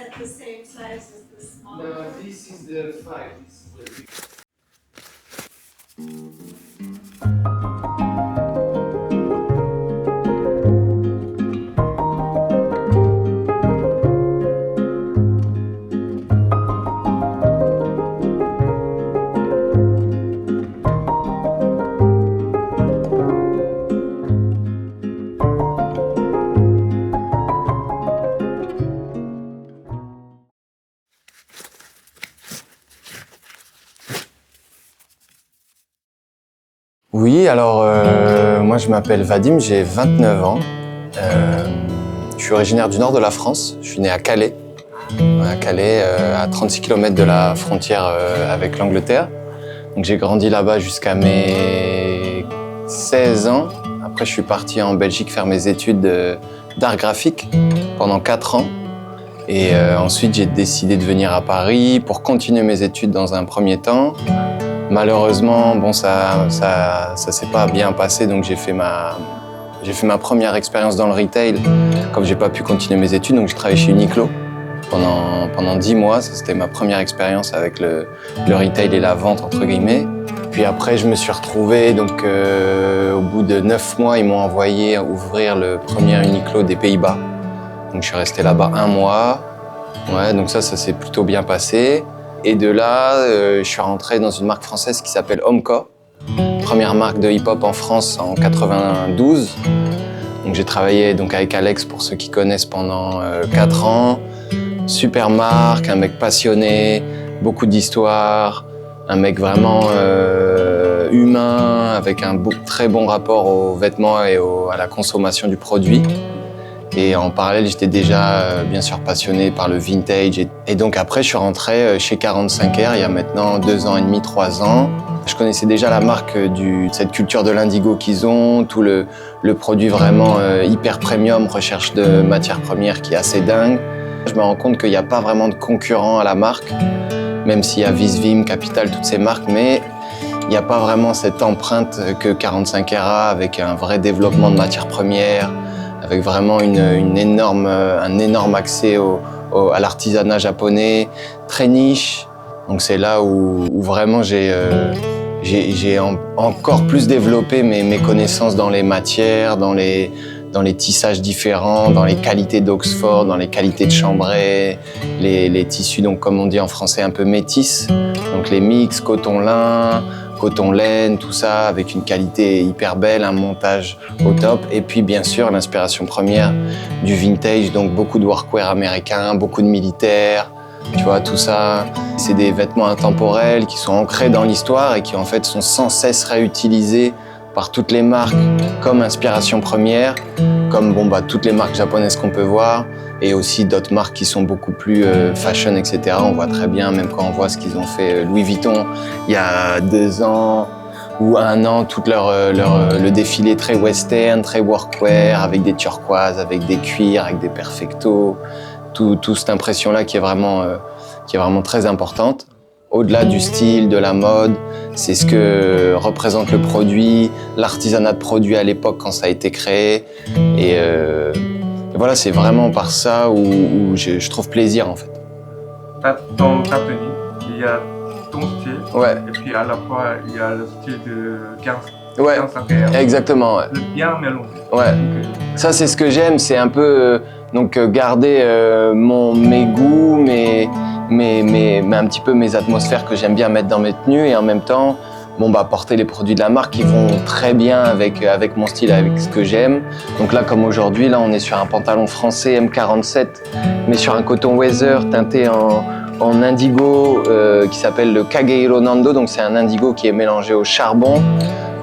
at the same size as the small No, one? this is the 5. This is the big. Oui, alors moi je m'appelle Vadim, j'ai 29 ans. Je suis originaire du nord de la France, je suis né à Calais. À Calais, à 36 km de la frontière avec l'Angleterre. Donc j'ai grandi là-bas jusqu'à mes 16 ans. Après je suis parti en Belgique faire mes études d'art graphique pendant 4 ans. Et ensuite j'ai décidé de venir à Paris pour continuer mes études dans un premier temps. Malheureusement, bon, ça s'est pas bien passé, donc j'ai fait ma première expérience dans le retail. Comme j'ai pas pu continuer mes études, donc j'ai travaillé chez Uniqlo pendant 10 mois. C'était ma première expérience avec le retail et la vente entre guillemets. Puis après, je me suis retrouvé, donc au bout de 9 mois, ils m'ont envoyé ouvrir le premier Uniqlo des Pays-Bas. Donc je suis resté là-bas 1 mois. Ouais, donc ça s'est plutôt bien passé. Et de là, je suis rentré dans une marque française qui s'appelle Homco, première marque de hip-hop en France en 92. Donc j'ai travaillé donc avec Alex, pour ceux qui connaissent, pendant 4 ans. Super marque, un mec passionné, beaucoup d'histoires, un mec vraiment humain, avec un très bon rapport aux vêtements et à la consommation du produit. Et en parallèle, j'étais déjà bien sûr passionné par le vintage. Et donc après, je suis rentré chez 45R il y a maintenant 2 ans et demi, 3 ans. Je connaissais déjà la marque cette culture de l'indigo qu'ils ont, tout le produit vraiment hyper premium, recherche de matières premières qui est assez dingue. Je me rends compte qu'il n'y a pas vraiment de concurrent à la marque, même s'il y a Visvim, Capital, toutes ces marques, mais il n'y a pas vraiment cette empreinte que 45R a, avec un vrai développement de matières premières, avec vraiment un énorme accès à l'artisanat japonais, très niche. Donc c'est là où vraiment j'ai encore plus développé mes connaissances dans les matières, dans les tissages différents, dans les qualités d'Oxford, dans les qualités de Chambray, les tissus, donc comme on dit en français, un peu métis. Donc les mix, coton-lin, coton-laine, tout ça, avec une qualité hyper belle, un montage au top. Et puis bien sûr, l'inspiration première du vintage, donc beaucoup de workwear américain, beaucoup de militaires, tu vois, tout ça. C'est des vêtements intemporels qui sont ancrés dans l'histoire et qui en fait sont sans cesse réutilisés par toutes les marques comme inspiration première, comme toutes les marques japonaises qu'on peut voir, et aussi d'autres marques qui sont beaucoup plus fashion, etc. On voit très bien, même quand on voit ce qu'ils ont fait Louis Vuitton il y a 2 ans ou 1 an, tout le défilé très western, très workwear, avec des turquoises, avec des cuirs, avec des perfectos, toute cette impression-là qui est vraiment très importante. Au-delà du style, de la mode, c'est ce que représente le produit, l'artisanat de produit à l'époque quand ça a été créé. Et voilà, c'est vraiment par ça où je trouve plaisir en fait. Dans ta tenue, il y a ton style, Ouais. et puis à la fois il y a le style de 15. Ouais, exactement. Ouais. Bien mélangé. Ouais. Ça c'est ce que j'aime, c'est un peu garder mes goûts, mais un petit peu mes atmosphères que j'aime bien mettre dans mes tenues, et en même temps porter les produits de la marque qui vont très bien avec mon style, avec ce que j'aime. Donc là, comme aujourd'hui, là on est sur un pantalon français M47, mais sur un coton weather teinté en indigo qui s'appelle le Kageiro Nando. Donc c'est un indigo qui est mélangé au charbon,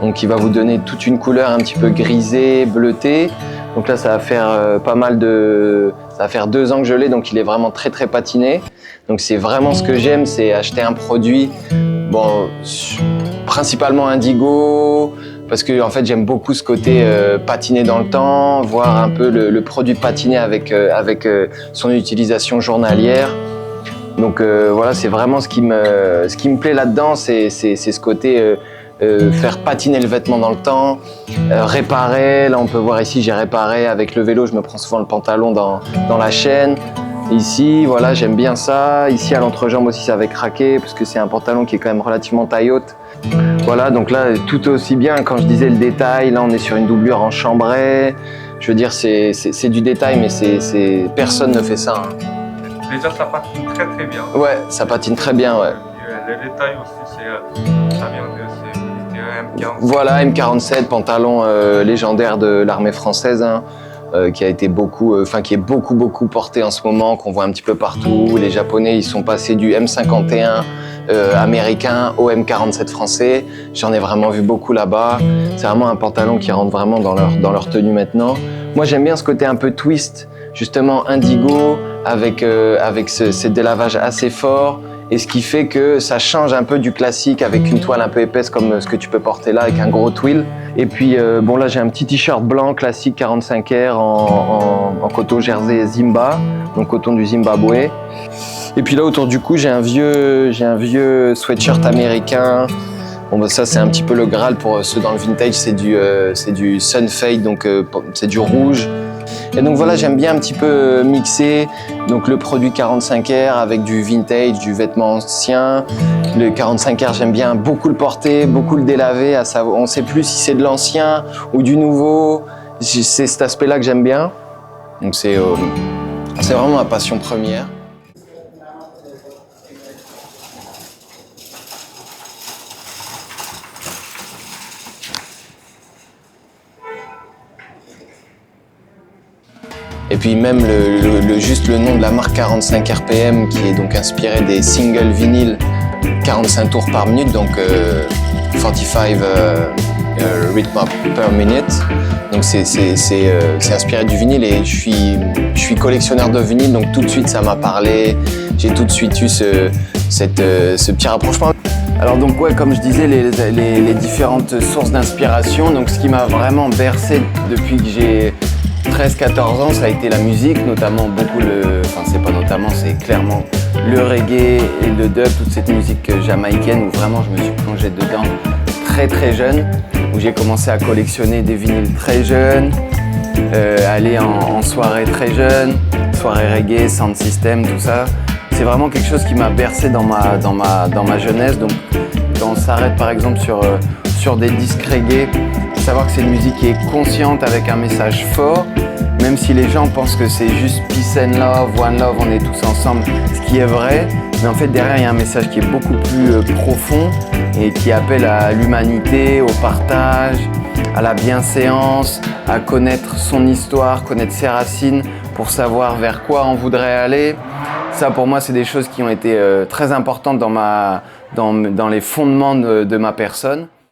donc qui va vous donner toute une couleur un petit peu grisée, bleutée. Donc là, ça va faire ça va faire 2 ans que je l'ai, donc il est vraiment très très patiné. Donc c'est vraiment ce que j'aime, c'est acheter un produit, principalement indigo, parce que en fait j'aime beaucoup ce côté patiné dans le temps, voir un peu le produit patiné avec son utilisation journalière. Donc voilà, c'est vraiment ce qui me plaît là-dedans, c'est ce côté faire patiner le vêtement dans le temps, réparer. Là on peut voir ici, j'ai réparé avec le vélo, je me prends souvent le pantalon dans la chaîne. Ici, voilà, j'aime bien ça. Ici, à l'entrejambe aussi, ça avait craqué parce que c'est un pantalon qui est quand même relativement taille haute. Voilà, donc là, tout aussi bien. Quand je disais le détail, là, on est sur une doublure en chambray. Je veux dire, c'est du détail, mais personne ne fait ça. Hein. Déjà, ça patine très très bien. Ouais, ça patine très bien, ouais. Les détails aussi, ça vient de M40. Voilà, M47, pantalon légendaire de l'armée française, hein, qui a été qui est beaucoup porté en ce moment, qu'on voit un petit peu partout. Les Japonais, ils sont passés du M51 américain au M47 français. J'en ai vraiment vu beaucoup là-bas. C'est vraiment un pantalon qui rentre vraiment dans leur tenue maintenant. Moi, j'aime bien ce côté un peu twist, justement indigo, avec ces délavages assez forts. Et ce qui fait que ça change un peu du classique avec une toile un peu épaisse comme ce que tu peux porter là avec un gros twill. Et puis bon là j'ai un petit t-shirt blanc classique 45R en coton jersey Zimba, donc coton du Zimbabwe. Et puis là autour du cou j'ai un vieux sweatshirt américain. Bon bah ça c'est un petit peu le Graal pour ceux dans le vintage, c'est du Sunfade, donc c'est du rouge. Et donc voilà, j'aime bien un petit peu mixer donc le produit 45R avec du vintage, du vêtement ancien. Le 45R, j'aime bien beaucoup le porter, beaucoup le délaver. On ne sait plus si c'est de l'ancien ou du nouveau. C'est cet aspect-là que j'aime bien. Donc c'est vraiment ma passion première. Et puis même juste le nom de la marque 45 RPM qui est donc inspiré des singles vinyles 45 tours par minute, donc 45 rhythm per minute. Donc c'est inspiré du vinyle et je suis collectionneur de vinyle, donc tout de suite ça m'a parlé. J'ai tout de suite eu ce petit rapprochement. Alors donc ouais, comme je disais, les différentes sources d'inspiration. Donc ce qui m'a vraiment bercé depuis que j'ai 13-14 ans, ça a été la musique, notamment c'est clairement le reggae et le dub, toute cette musique jamaïcaine où vraiment je me suis plongé dedans très jeune, où j'ai commencé à collectionner des vinyles très jeunes, aller en soirée très jeune, soirée reggae, sound system, tout ça. C'est vraiment quelque chose qui m'a bercé dans ma jeunesse. Donc quand on s'arrête par exemple sur des disques reggae, savoir que c'est une musique qui est consciente avec un message fort, même si les gens pensent que c'est juste peace and love, one love, on est tous ensemble, ce qui est vrai, mais en fait derrière il y a un message qui est beaucoup plus profond et qui appelle à l'humanité, au partage, à la bienséance, à connaître son histoire, connaître ses racines pour savoir vers quoi on voudrait aller. Ça pour moi c'est des choses qui ont été très importantes dans les fondements de ma personne.